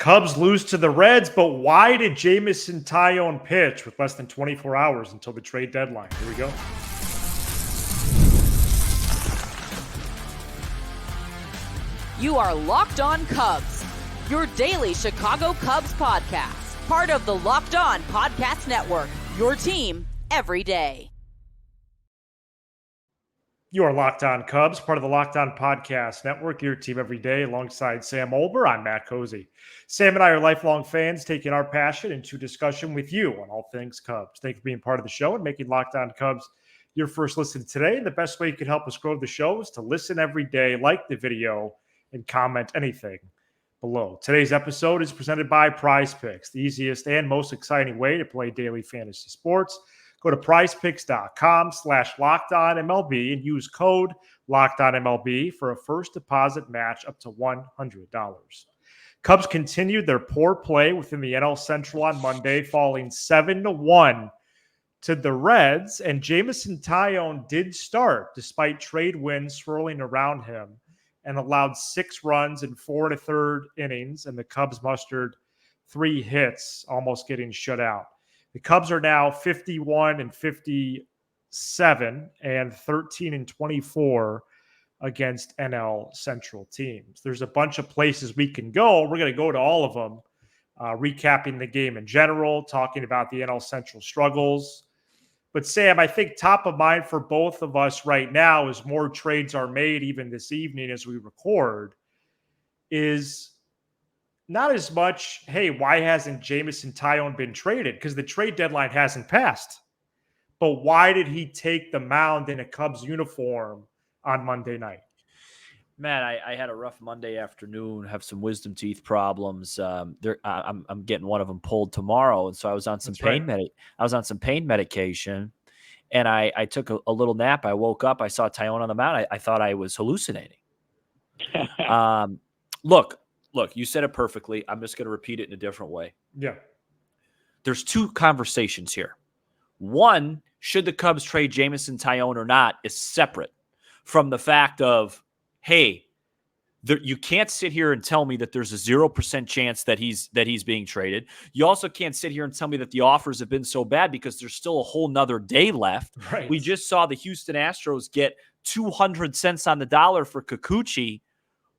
Cubs lose to the Reds, but why did Jameson Taillon pitch with less than 24 hours until the trade deadline? Here we go. You are Locked On Cubs, your daily Chicago Cubs podcast, part of the Locked On Podcast Network, your team every day. You are Locked On Cubs, part of the Locked On Podcast Network, your team every day, alongside Sam Olber. I'm Matt Cozy. Sam and I are lifelong fans, taking our passion into discussion with you on all things Cubs. Thank you for being part of the show and making Locked On Cubs your first listen today. And the best way you can help us grow the show is to listen every day, like the video, and comment anything below. Today's episode is presented by Prize Picks, the easiest and most exciting way to play daily fantasy sports. Go to prizepicks.com/LockedOnMLB and use code LockedOnMLB for a first deposit match up to $100. Cubs continued their poor play within the NL Central on Monday, falling 7-1 to the Reds, and Jameson Taillon did start despite trade winds swirling around him and allowed 6 runs in 4 1/3 innings, and the Cubs mustered 3 hits, almost getting shut out. The Cubs are now 51-57 and 13-24 against NL Central teams. There's a bunch of places we can go. We're going to go to all of them, recapping the game in general, talking about the NL Central struggles. But Sam, I think top of mind for both of us right now, as more trades are made even this evening as we record, is not as much, hey, why hasn't Jameson Taillon been traded? Because the trade deadline hasn't passed. But why did he take the mound in a Cubs uniform on Monday night? Man, I had a rough Monday afternoon, have some wisdom teeth problems. I'm getting one of them pulled tomorrow. And so I was on some I was on some pain medication, and I took a little nap. I woke up, I saw Taillon on the mound. I thought I was hallucinating. Look, you said it perfectly. I'm just going to repeat it in a different way. Yeah. There's 2 conversations here. One, should the Cubs trade Jameson Taillon or not, is separate from the fact of, hey, you can't sit here and tell me that there's a 0% chance that he's being traded. You also can't sit here and tell me that the offers have been so bad because there's still a whole nother day left. Right. We just saw the Houston Astros get 200 cents on the dollar for Kikuchi.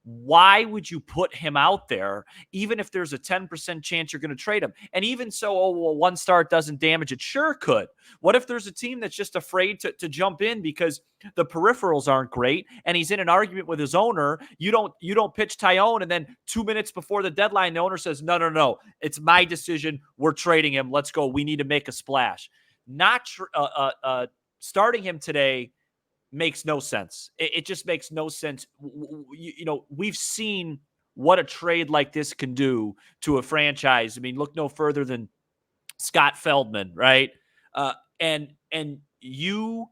Why would you put him out there, even if there's a 10% chance you're going to trade him? And even so, one start doesn't damage it. Sure could. What if there's a team that's just afraid to jump in because the peripherals aren't great and he's in an argument with his owner? You don't pitch Taillon, and then 2 minutes before the deadline, the owner says, no, it's my decision. We're trading him. Let's go. We need to make a splash. Not starting him today makes no sense. It just makes no sense. We've seen what a trade like this can do to a franchise. I mean, look no further than Scott Feldman, right? And you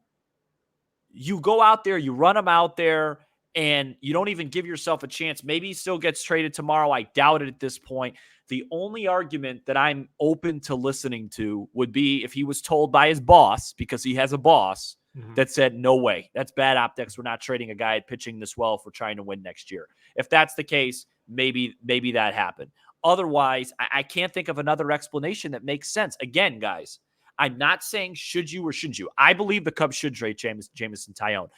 go out there, you run him out there, and you don't even give yourself a chance. Maybe he still gets traded tomorrow. I doubt it at this point. The only argument that I'm open to listening to would be if he was told by his boss, because he has a boss, that said, no way. That's bad optics. We're not trading a guy pitching this well if we're trying to win next year. If that's the case, maybe that happened. Otherwise, I can't think of another explanation that makes sense. Again, guys, I'm not saying should you or shouldn't you. I believe the Cubs should trade Jameson Taillon.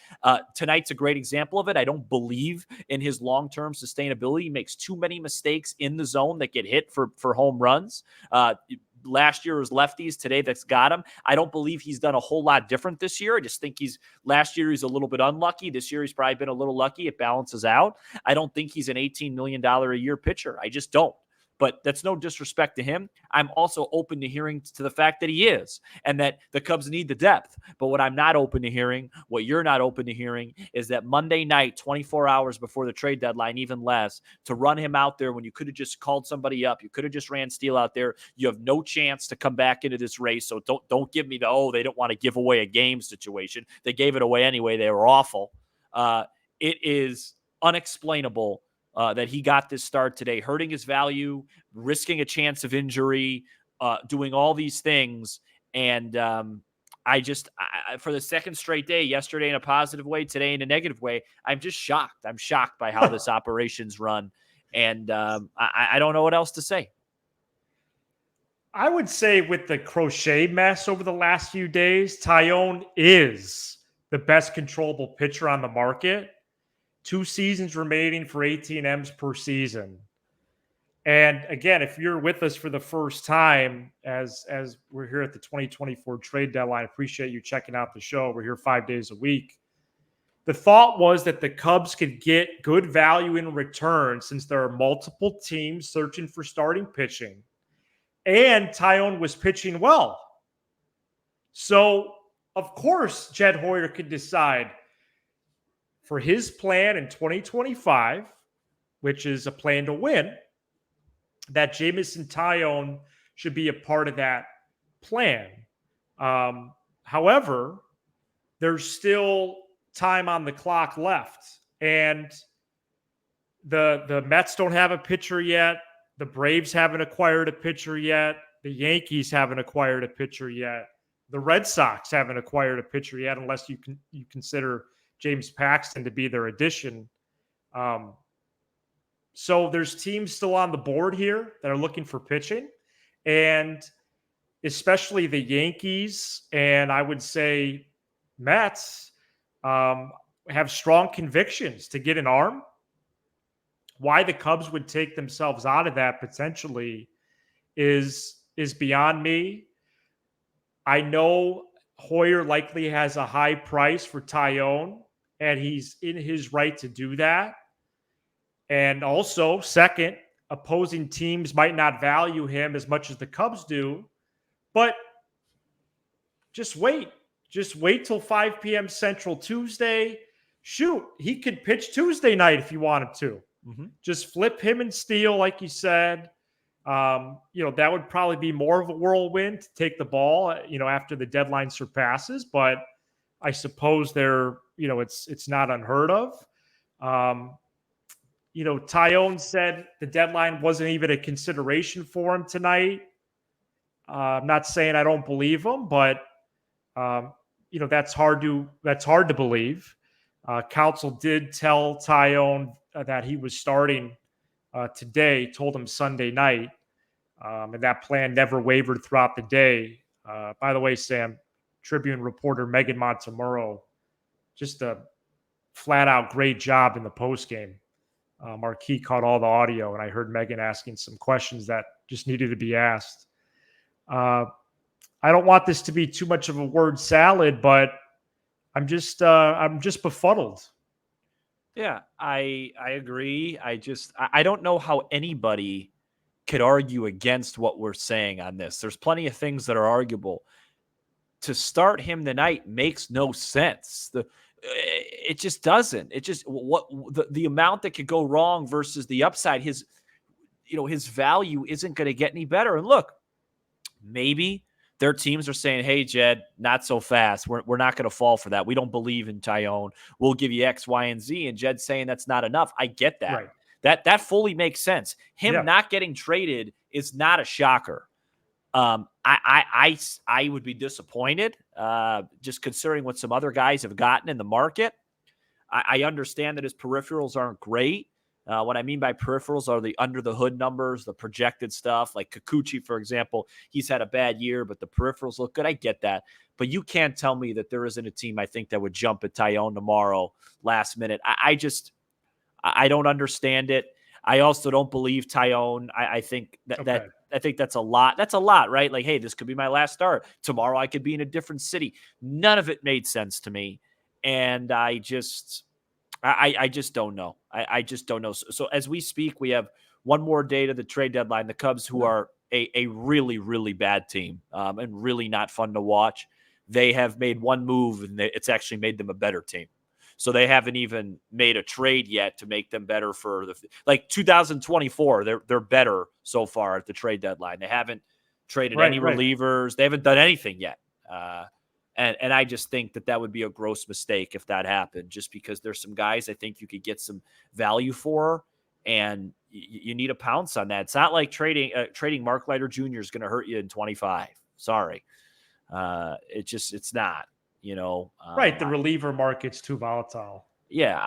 Tonight's a great example of it. I don't believe in his long-term sustainability. He makes too many mistakes in the zone that get hit for home runs. Last year was lefties. Today that's got him. I don't believe he's done a whole lot different this year. I just think last year he's a little bit unlucky. This year he's probably been a little lucky. It balances out. I don't think he's an $18 million a year pitcher. I just don't. But that's no disrespect to him. I'm also open to hearing to the fact that he is, and that the Cubs need the depth. But what I'm not open to hearing, what you're not open to hearing, is that Monday night, 24 hours before the trade deadline, even less, to run him out there when you could have just called somebody up. You could have just ran Steele out there. You have no chance to come back into this race. So don't give me they don't want to give away a game situation. They gave it away anyway. They were awful. It is unexplainable that he got this start today, hurting his value, risking a chance of injury, doing all these things. And I for the second straight day, yesterday in a positive way, today in a negative way, I'm just shocked. I'm shocked by how this operation's run. And I don't know what else to say. I would say with the Crochet mess over the last few days, Taillon is the best controllable pitcher on the market. 2 seasons remaining for 18 M's per season. And again, if you're with us for the first time, as we're here at the 2024 trade deadline, appreciate you checking out the show. We're here 5 days a week. The thought was that the Cubs could get good value in return since there are multiple teams searching for starting pitching. And Taillon was pitching well. So, of course, Jed Hoyer could decide for his plan in 2025, which is a plan to win, that Jameson Taillon should be a part of that plan. However, there's still time on the clock left. And the Mets don't have a pitcher yet. The Braves haven't acquired a pitcher yet. The Yankees haven't acquired a pitcher yet. The Red Sox haven't acquired a pitcher yet, unless you consider James Paxton to be their addition. So there's teams still on the board here that are looking for pitching, and especially the Yankees and I would say Mets have strong convictions to get an arm. Why the Cubs would take themselves out of that potentially is beyond me. I know Hoyer likely has a high price for Taillon, and he's in his right to do that. And also, second, opposing teams might not value him as much as the Cubs do, but just wait. Just wait till 5 p.m. Central Tuesday. Shoot, he could pitch Tuesday night if you wanted to. Mm-hmm. Just flip him and Steele, like you said. That would probably be more of a whirlwind to take the ball, after the deadline surpasses. But I suppose it's not unheard of. Taillon said the deadline wasn't even a consideration for him tonight. I'm not saying I don't believe him, but that's hard to believe. Counsel did tell Taillon that he was starting today, told him Sunday night, and that plan never wavered throughout the day. By the way, Sam, Tribune reporter Megan Montemurro, just a flat-out great job in the postgame. Marquis caught all the audio, and I heard Megan asking some questions that just needed to be asked. I don't want this to be too much of a word salad, but I'm just befuddled. Yeah, I agree. I don't know how anybody could argue against what we're saying on this. There's plenty of things that are arguable. To start him tonight makes no sense. It just doesn't. It just the amount that could go wrong versus the upside. His value isn't going to get any better. And look, maybe their teams are saying, "Hey, Jed, not so fast. We're not going to fall for that. We don't believe in Taillon. We'll give you X, Y, and Z." And Jed's saying that's not enough. I get that. Right. That fully makes sense. Him not getting traded is not a shocker. I would be disappointed, just considering what some other guys have gotten in the market. I understand that his peripherals aren't great. What I mean by peripherals are the under the hood numbers, the projected stuff. Like Kikuchi, for example, he's had a bad year, but the peripherals look good. I get that. But you can't tell me that there isn't a team I think that would jump at Taillon tomorrow last minute. I don't understand it. I also don't believe Taillon. I think I think that's a lot. That's a lot, right? Like, hey, this could be my last start. Tomorrow I could be in a different city. None of it made sense to me. And I just don't know. I just don't know. So as we speak, we have one more day to the trade deadline. The Cubs, who are a really, really bad team and really not fun to watch, they have made one move, and it's actually made them a better team. So they haven't even made a trade yet to make them better for 2024. They're better so far at the trade deadline. They haven't traded any relievers. They haven't done anything yet. And I just think that would be a gross mistake if that happened, just because there's some guys I think you could get some value for, and you need a pounce on that. It's not like trading Mark Leiter Jr. is going to hurt you in 25. Sorry. It's not. Right. The reliever market's too volatile. Yeah.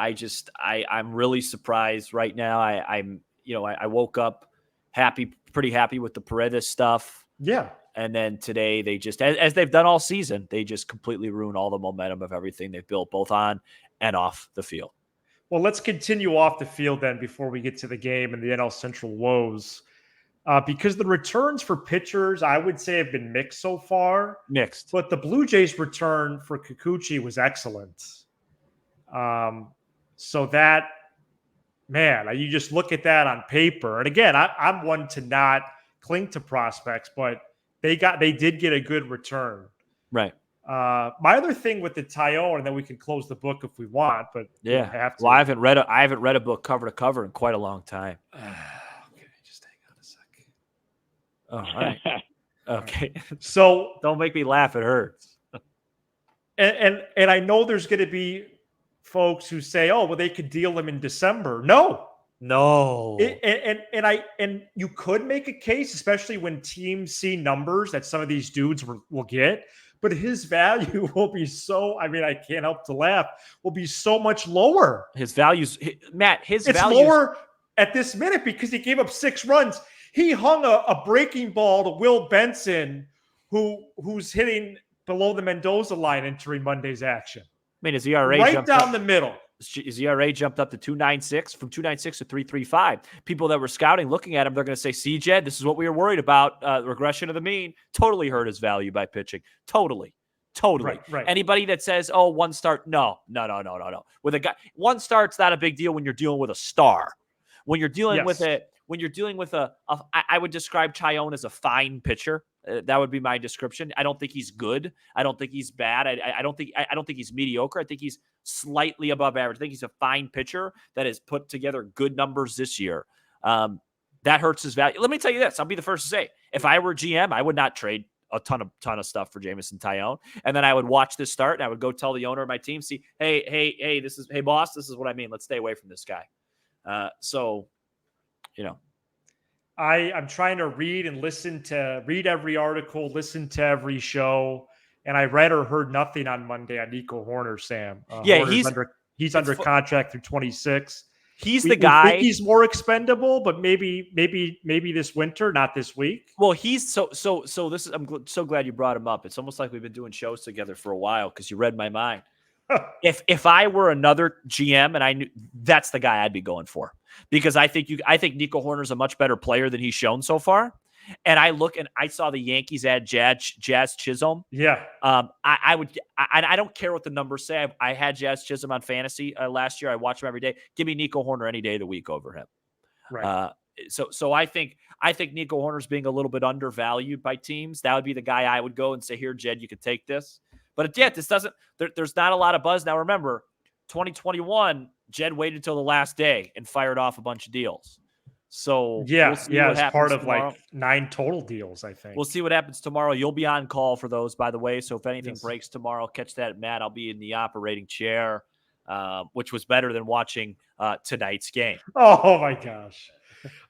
I'm really surprised right now. I'm I woke up pretty happy with the Paredes stuff. Yeah. And then today they just, as they've done all season, they just completely ruin all the momentum of everything they've built both on and off the field. Well, let's continue off the field then before we get to the game and the NL Central woes. Because the returns for pitchers, I would say, have been mixed so far. Mixed. But the Blue Jays' return for Kikuchi was excellent. So that, man, you just look at that on paper. And again, I'm one to not cling to prospects, but they did get a good return. Right. My other thing with the Taillon, and then we can close the book if we want, but yeah, have to. Well, I haven't read a book cover to cover in quite a long time. Okay, just hang on a second. Oh, all right. Okay. So don't make me laugh. It hurts. And I know there's going to be folks who say, "Oh, well, they could deal him in December." No. And you could make a case, especially when teams see numbers that some of these dudes will get. But his value will be so, I can't help to laugh, will be so much lower. His values, Matt, it's lower at this minute because he gave up 6 runs. He hung a breaking ball to Will Benson, who's hitting below the Mendoza line entering Monday's action. His ERA right down the middle. His ERA jumped up to 2.96 from 2.96 to 3.35. People that were scouting, looking at him, they're going to say, "See, Jed, this is what we were worried about. Regression of the mean totally hurt his value by pitching. Totally. Right. Anybody that says, "Oh, 1 start," no. With a guy, 1 start's not a big deal when you're dealing with a star. When you're dealing with I would describe Taillon as a fine pitcher. That would be my description. I don't think he's good. I don't think he's bad. I don't think he's mediocre. I think he's slightly above average. I think he's a fine pitcher that has put together good numbers this year. That hurts his value. Let me tell you this. I'll be the first to say, if I were GM, I would not trade a ton of stuff for Jameson Taillon. And then I would watch this start and I would go tell the owner of my team, "See, hey, boss, this is what I mean. Let's stay away from this guy." I'm trying to read every article, listen to every show, and I read or heard nothing on Monday on Nico Hoerner, Sam. He's under contract through 26. He's the guy. We think he's more expendable, but maybe this winter, not this week. Well, he's so this is. I'm so glad you brought him up. It's almost like we've been doing shows together for a while because you read my mind. If I were another GM and I knew, that's the guy I'd be going for, because I think Nico Hoerner's a much better player than he's shown so far. And I saw the Yankees add Jazz Chisholm. Yeah. I don't care what the numbers say. I had Jazz Chisholm on fantasy last year. I watch him every day. Give me Nico Hoerner any day of the week over him. Right. So I think Nico Hoerner's being a little bit undervalued by teams. That would be the guy I would go and say, "Here, Jed, you can take this." But this doesn't. There's not a lot of buzz now. Remember, 2021, Jed waited until the last day and fired off a bunch of deals. So it's part of tomorrow. Like 9 total deals, I think. We'll see what happens tomorrow. You'll be on call for those, by the way. So if anything breaks tomorrow, catch that, Matt. I'll be in the operating chair, which was better than watching tonight's game. Oh my gosh.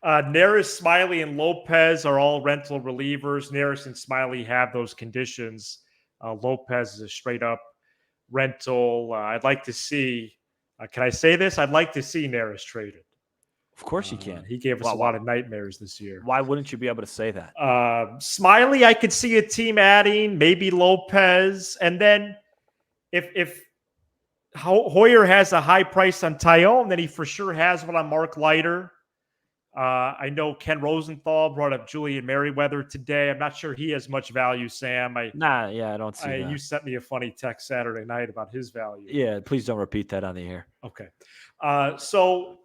Neris, Smiley, and Lopez are all rental relievers. Neris and Smiley have those conditions. Lopez is a straight up rental. I'd like to see. Can I say this? I'd like to see Neris traded. Of course you can. He gave us a lot of nightmares this year. Why wouldn't you be able to say that? Smiley, I could see a team adding, maybe Lopez. And then if Hoyer has a high price on Taillon, then he for sure has one on Mark Leiter. I know Ken Rosenthal brought up Julian Merriweather today. I'm not sure he has much value, Sam. I don't see that. You sent me a funny text Saturday night about his value. Yeah, please don't repeat that on the air. Okay. So,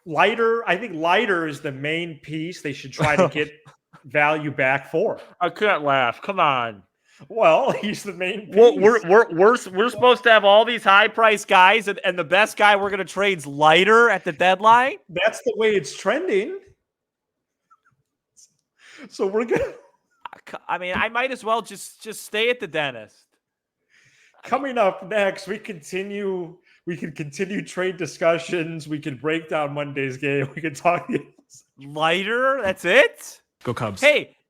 Leiter, I think Leiter is the main piece they should try to get value back for. I can't laugh. Come on. Well, he's the main piece. Well, we're supposed to have all these high-priced guys, and the best guy we're going to trade's Leiter at the deadline? That's the way it's trending. So we're going to... I might as well just stay at the dentist. Coming up next, we can continue trade discussions. We can break down Monday's game. We can talk... Leiter? That's it? Go Cubs.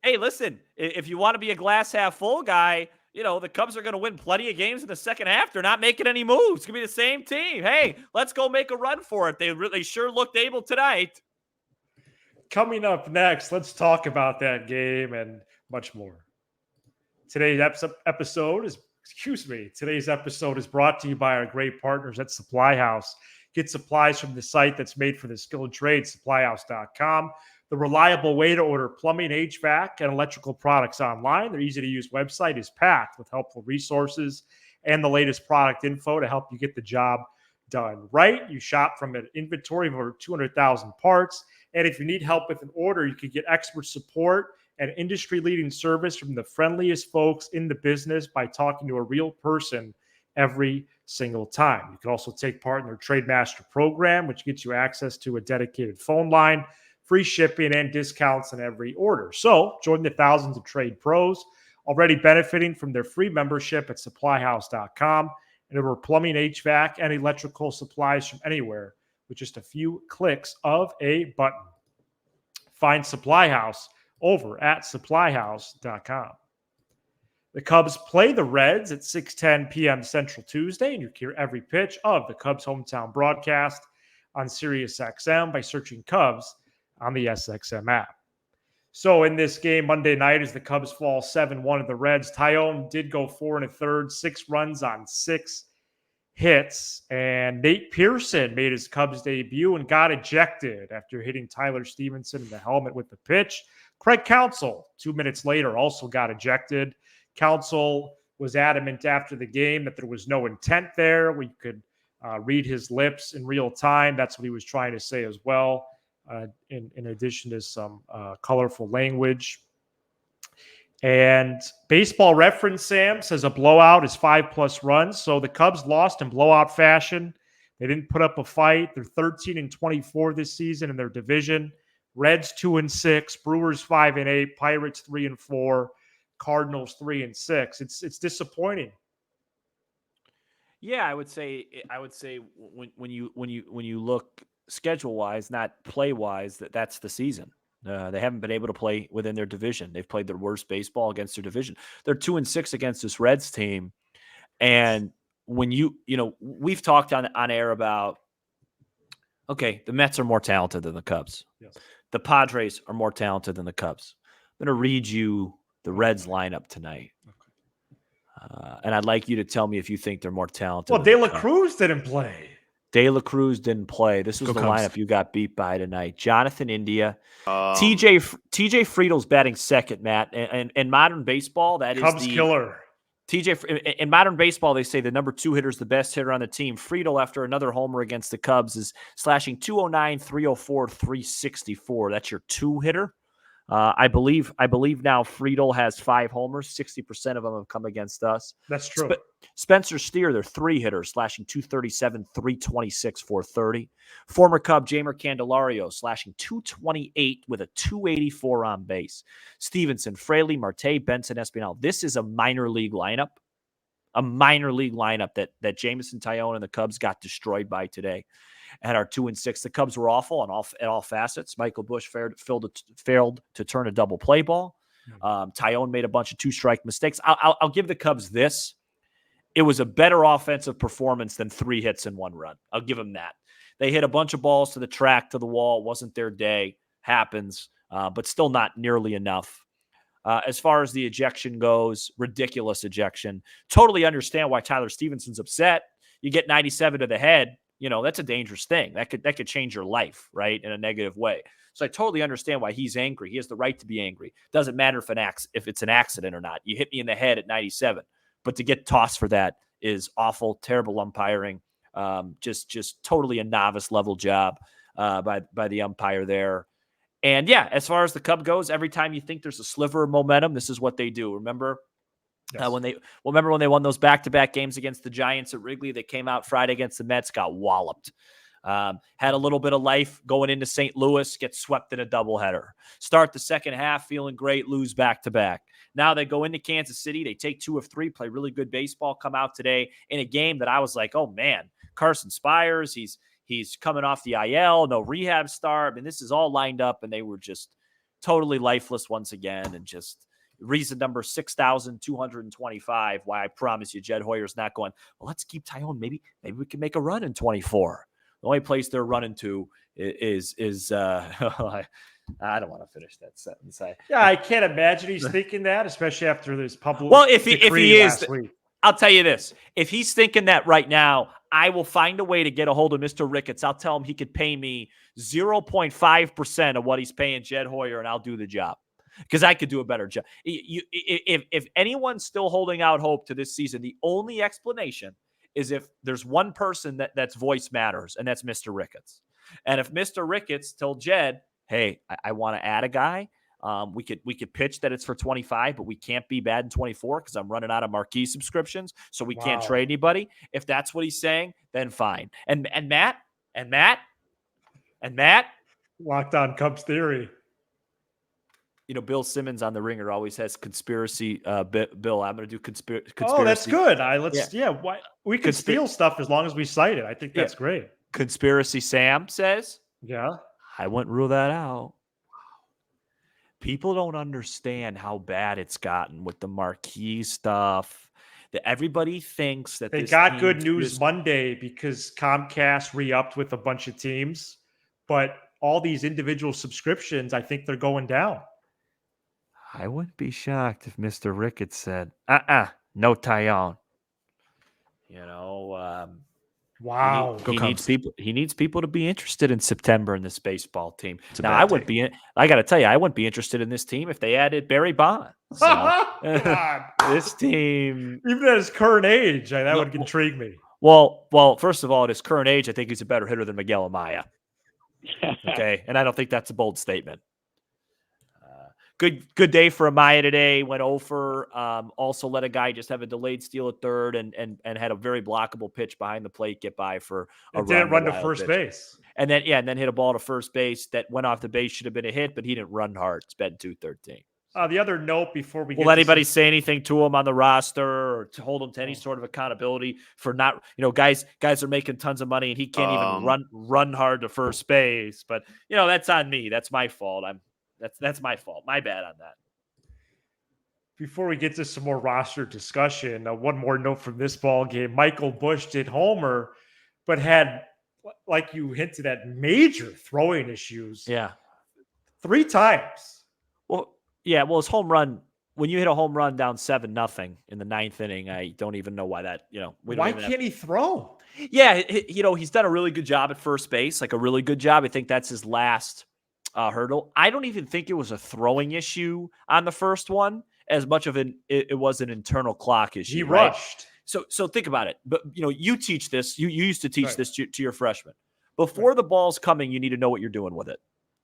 Hey, listen, if you want to be a glass half full guy, the Cubs are going to win plenty of games in the second half. They're not making any moves. It's going to be the same team. Hey, let's go make a run for it. They sure looked able tonight. Coming up next, let's talk about that game and much more. Today's episode is brought to you by our great partners at Supply House. Get supplies from the site that's made for the skilled trade, supplyhouse.com. The reliable way to order plumbing, HVAC, and electrical products online. Their easy-to-use website is packed with helpful resources and the latest product info to help you get the job done right. You shop from an inventory of over 200,000 parts. And if you need help with an order, you can get expert support and industry-leading service from the friendliest folks in the business by talking to a real person every single time. You can also take part in their Trademaster program, which gets you access to a dedicated phone line, free shipping, and discounts on every order. So join the thousands of trade pros already benefiting from their free membership at supplyhouse.com and order plumbing, HVAC, and electrical supplies from anywhere with just a few clicks of a button. Find Supply House over at supplyhouse.com. The Cubs play the Reds at 6:10 p.m. Central Tuesday, and you can hear every pitch of the Cubs hometown broadcast on SiriusXM by searching Cubs on the SXM app. So in this game Monday night, as the Cubs fall 7-1 to the Reds, Taillon did go 4 1/3, 6 runs on 6 hits, and Nate Pearson made his Cubs debut and got ejected after hitting Tyler Stevenson in the helmet with the pitch. Craig Counsell, 2 minutes later, also got ejected. Counsell was adamant after the game that there was no intent there. We could read his lips in real time. That's what he was trying to say as well, in addition to some colorful language. And Baseball Reference, Sam, says a blowout is 5+ runs. So the Cubs lost in blowout fashion. They didn't put up a fight. They're 13-24 this season in their division. Reds 2-6, Brewers 5-8, Pirates 3-4, Cardinals 3-6. It's disappointing. Yeah, I would say when you look schedule wise, not play wise, that's the season. They haven't been able to play within their division. They've played their worst baseball against their division. They're 2-6 against this Reds team. And when we've talked on air about, okay, the Mets are more talented than the Cubs. Yes. The Padres are more talented than the Cubs. I'm going to read you the Reds lineup tonight. And I'd like you to tell me if you think they're more talented. Well, De La Cruz didn't play. De La Cruz didn't play. This was the lineup you got beat by tonight. Jonathan India. TJ Friedel's batting second, Matt. And in modern baseball, that is Cubs killer. In modern baseball, they say the number 2 hitter is the best hitter on the team. Friedel, after another homer against the Cubs, is slashing 209, 304, 364. That's your 2 hitter. I believe now Friedel has 5 homers. 60% of them have come against us. That's true. Spencer Steer, they're 3 hitters, slashing 237, 326, 430. Former Cub Jamer Candelario, slashing 228 with a 284 on base. Stevenson, Fraley, Marte, Benson, Espinal. This is a minor league lineup. A minor league lineup that Jameson Taillon and the Cubs got destroyed by today. At our 2-6, the Cubs were awful at all facets. Michael Busch failed to turn a double play ball. Taillon made a bunch of 2-strike mistakes. I'll give the Cubs this. It was a better offensive performance than 3 hits and 1 run. I'll give them that. They hit a bunch of balls to the track, to the wall. It wasn't their day. Happens, but still not nearly enough. As far as the ejection goes, ridiculous ejection. Totally understand why Tyler Stevenson's upset. You get 97 to the head. That's a dangerous thing. That could change your life, right, in a negative way. So I totally understand why he's angry. He has the right to be angry. Doesn't matter if it's an accident or not. You hit me in the head at 97. But to get tossed for that is awful, terrible umpiring. Just totally a novice level job by the umpire there. And yeah, as far as the Cub goes, every time you think there's a sliver of momentum, this is what they do. Remember? Yes. Remember when they won those back-to-back games against the Giants at Wrigley? They came out Friday against the Mets, got walloped. Had a little bit of life going into St. Louis, get swept in a doubleheader. Start the second half feeling great, lose back-to-back. Now they go into Kansas City, they take 2 of 3, play really good baseball, come out today in a game that I was like, oh man, Carson Spires, he's coming off the IL, no rehab start. I mean, this is all lined up, and they were just totally lifeless once again, and just reason number 6,225 why I promise you Jed Hoyer's not going, well, let's keep Taillon. Maybe we can make a run in 24. The only place they're running to is I don't want to finish that sentence. I can't imagine he's thinking that, especially after this public. Well, if he is, last week. I'll tell you this. If he's thinking that right now, I will find a way to get a hold of Mr. Ricketts. I'll tell him he could pay me 0.5% of what he's paying Jed Hoyer, and I'll do the job because I could do a better job. If anyone's still holding out hope to this season, the only explanation is if there's one person that's voice matters, and that's Mr. Ricketts. And if Mr. Ricketts told Jed, hey, I want to add a guy. We could pitch that it's for 25, but we can't be bad in 24 because I'm running out of marquee subscriptions, so we can't trade anybody. If that's what he's saying, then fine. And Matt, Locked On Cubs theory. You know, Bill Simmons on the Ringer always has conspiracy. Bill, I'm going to do conspiracy. Oh, that's good. We can steal stuff as long as we cite it. I think that's great. Conspiracy Sam says, yeah, I wouldn't rule that out. People don't understand how bad it's gotten with the marquee stuff. That everybody thinks that they got good news Monday because Comcast re-upped with a bunch of teams, but all these individual subscriptions, I think they're going down. I wouldn't be shocked if Mr. Ricketts said, no Taillon. You know, wow. He needs people to be interested in September in this baseball team. Now, I got to tell you, I wouldn't be interested in this team if they added Barry Bonds. So, this team, even at his current age, that would intrigue me. Well, first of all, at his current age, I think he's a better hitter than Miguel Amaya. Okay, and I don't think that's a bold statement. Good day for Amaya today. Went over. Also let a guy just have a delayed steal at third and had a very blockable pitch behind the plate get by for a didn't run to first base. And then hit a ball to first base that went off the base, should have been a hit, but he didn't run hard. It's been 213. The other note before we will anybody say anything to him on the roster or to hold him to any sort of accountability for not, guys are making tons of money and he can't even run hard to first base. But that's on me. That's my fault. That's my fault. My bad on that. Before we get to some more roster discussion, one more note from this ball game. Michael Busch did homer, but had, like you hinted at, major throwing issues. Yeah. 3 times. Well, his home run, when you hit a home run down 7-0 in the 9th inning, I don't even know why that, why can't he throw? Yeah. He's done a really good job at first base, like a really good job. I think that's his last hurdle. I don't even think it was a throwing issue on the first one as much of it was an internal clock issue. He rushed. So think about it. But you teach this. You used to teach this to your freshmen. Before the ball's coming, you need to know what you're doing with it.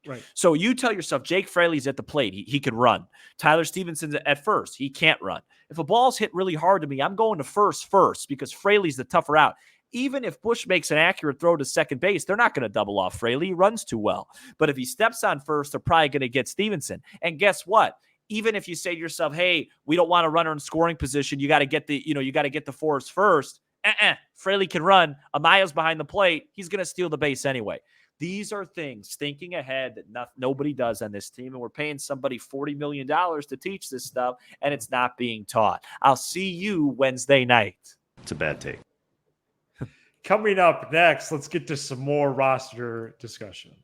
Right. So you tell yourself, Jake Fraley's at the plate. He can run. Tyler Stevenson's at first. He can't run. If a ball's hit really hard to me, I'm going to first because Fraley's the tougher out. Even if Busch makes an accurate throw to second base, they're not going to double off Fraley. He runs too well. But if he steps on first, they're probably going to get Stevenson. And guess what? Even if you say to yourself, hey, we don't want a runner in scoring position, you got to get the force first. Fraley can run. Amaya's behind the plate. He's going to steal the base anyway. These are things, thinking ahead, that nobody does on this team. And we're paying somebody $40 million to teach this stuff, and it's not being taught. I'll see you Wednesday night. It's a bad take. Coming up next, let's get to some more roster discussion.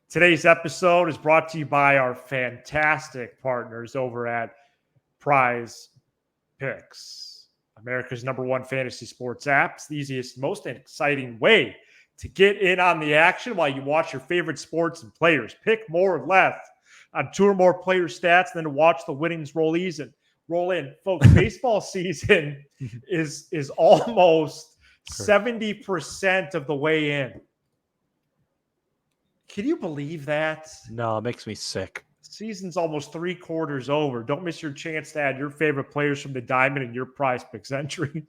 Today's episode is brought to you by our fantastic partners over at Prize Picks, America's #1 fantasy sports app. It's the easiest, most exciting way to get in on the action while you watch your favorite sports and players. Pick more or less on 2 or more player stats than to watch the winnings roll in. Folks, baseball season is almost 70% of the way in. Can you believe that? No, it makes me sick. Season's almost 3/4 over. Don't miss your chance to add your favorite players from the diamond in your Prize Picks entry.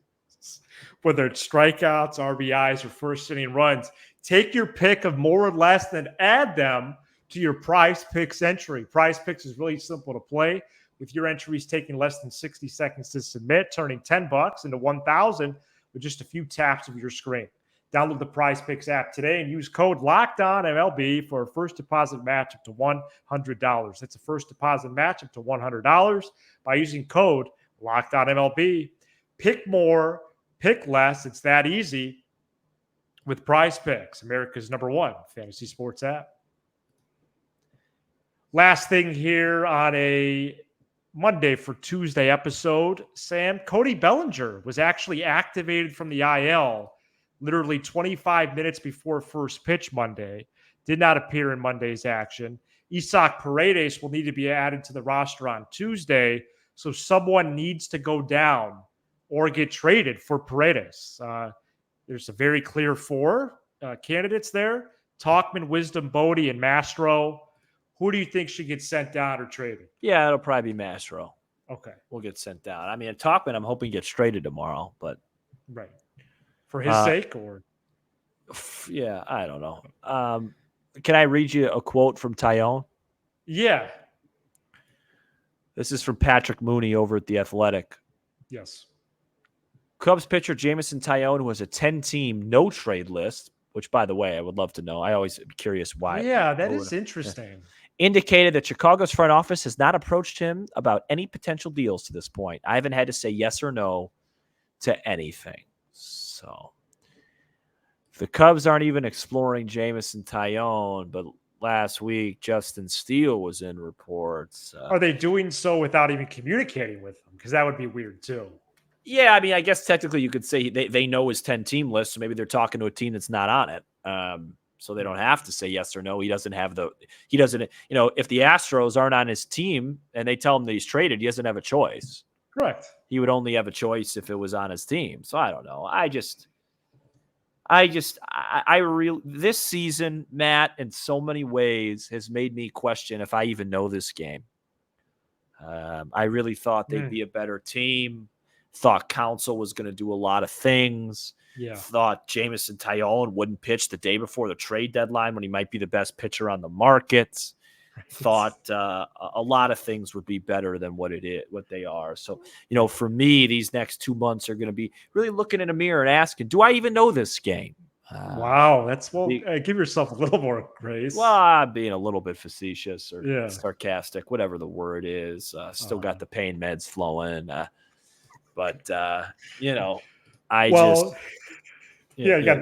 Whether it's strikeouts, RBIs, or first inning runs, take your pick of more or less, then add them to your Prize Picks entry. Prize Picks is really simple to play, with your entries taking less than 60 seconds to submit, turning $10 into $1,000 with just a few taps of your screen. Download the Prize Picks app today and use code LOCKEDONMLB for a first deposit match up to $100. That's a first deposit match up to $100 by using code LOCKEDONMLB. Pick more, pick less. It's that easy. with Prize Picks, America's #1 fantasy sports app. Last thing here on a Monday for Tuesday episode, Sam, Cody Bellinger was actually activated from the IL literally 25 minutes before first pitch Monday. Did not appear in Monday's action. Isaac Paredes will need to be added to the roster on Tuesday, so someone needs to go down or get traded for Paredes. There's a very clear 4 candidates there: Talkman, Wisdom, Bodie, and Mastro. Who do you think should get sent down or traded? Yeah, it'll probably be Mastro. Okay. Will get sent down. I mean, Talkman, I'm hoping gets traded tomorrow, but right. For his sake, or yeah, I don't know. Can I read you a quote from Taillon? Yeah. This is from Patrick Mooney over at The Athletic. Yes. Cubs pitcher Jameson Taillon, who has a 10-team no-trade list, which, by the way, I would love to know. I always am curious why. Yeah, that is interesting. Indicated that Chicago's front office has not approached him about any potential deals to this point. I haven't had to say yes or no to anything. So the Cubs aren't even exploring Jameson Taillon, but last week Justin Steele was in reports. Are they doing so without even communicating with him? Because that would be weird too. Yeah, I mean, I guess technically you could say they know his 10-team list, so maybe they're talking to a team that's not on it. So they don't have to say yes or no. He doesn't, if the Astros aren't on his team and they tell him that he's traded, he doesn't have a choice. Correct. He would only have a choice if it was on his team. So I don't know. This season, Matt, in so many ways has made me question if I even know this game. I really thought they'd be a better team. Thought Counsell was going to do a lot of things. Yeah. Thought Jameson Taillon wouldn't pitch the day before the trade deadline when he might be the best pitcher on the market. Right. Thought a lot of things would be better than what they are. So, for me, these next 2 months are going to be really looking in a mirror and asking, do I even know this game? Wow. Give yourself a little more grace. Well, I'm being a little bit facetious or sarcastic, whatever the word is. Still got the pain meds flowing. But you got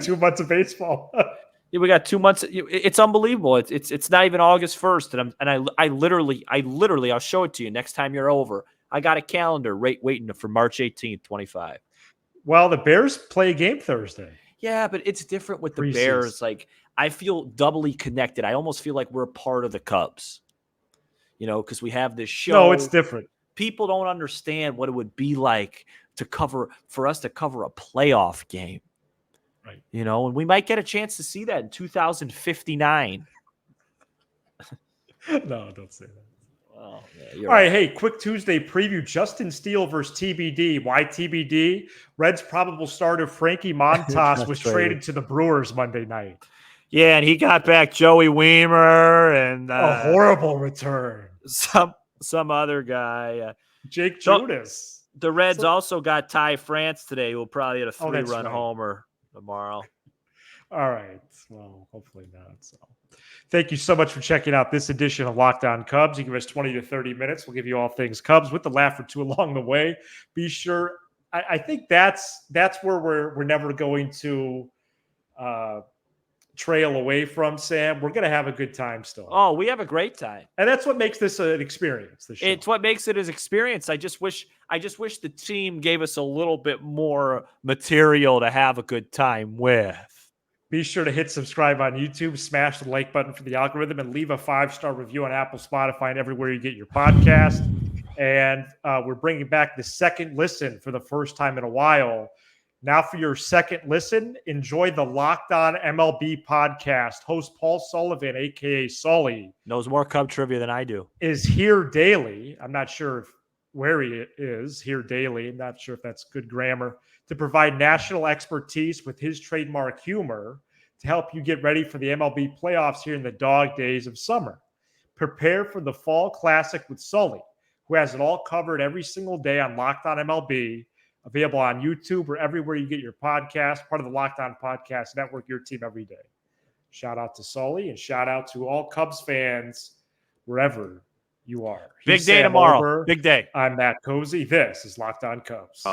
2 months of baseball. Yeah, we got 2 months. It's unbelievable. It's not even August 1st, and I literally, I'll show it to you next time you're over. I got a calendar waiting for March 18th, 25. Well, the Bears play a game Thursday. Yeah, but it's different with the Bears. Like, I feel doubly connected. I almost feel like we're a part of the Cubs. Because we have this show. No, it's different. People don't understand what it would be like for us to cover a playoff game. Right. And we might get a chance to see that in 2059. No, don't say that. Well, all right. Hey, quick Tuesday preview. Justin Steele versus TBD. Why TBD? Reds' probable starter Frankie Montas was traded to the Brewers Monday night. Yeah, and he got back Joey Weimer and a horrible return. Some other guy. Jake Judas. The Reds also got Ty France today, who will probably hit a 3-run homer tomorrow. All right. Well, hopefully not. So thank you so much for checking out this edition of Locked On Cubs. You give us 20 to 30 minutes. We'll give you all things Cubs with the laugh or two along the way. Be sure. I think that's where we're never going to trail away from, Sam. We're going to have a good time still. Oh, we have a great time. And that's what makes this an experience. It's what makes it an experience. I just wish the team gave us a little bit more material to have a good time with. Be sure to hit subscribe on YouTube, smash the like button for the algorithm, and leave a 5-star review on Apple, Spotify, and everywhere you get your podcast. And we're bringing back the second listen for the first time in a while. Now for your second listen, enjoy the Locked On MLB podcast. Host Paul Sullivan, a.k.a. Sully. Knows more Cub trivia than I do. Is here daily. I'm not sure where he is here daily. I'm not sure if that's good grammar. To provide national expertise with his trademark humor to help you get ready for the MLB playoffs here in the dog days of summer. Prepare for the Fall Classic with Sully, who has it all covered every single day on Locked On MLB. Available on YouTube or everywhere you get your podcast, part of the Locked On Podcast Network, your team every day. Shout out to Sully and shout out to all Cubs fans wherever you are. Big day tomorrow. Big day. I'm Matt Cozy. This is Locked On Cubs.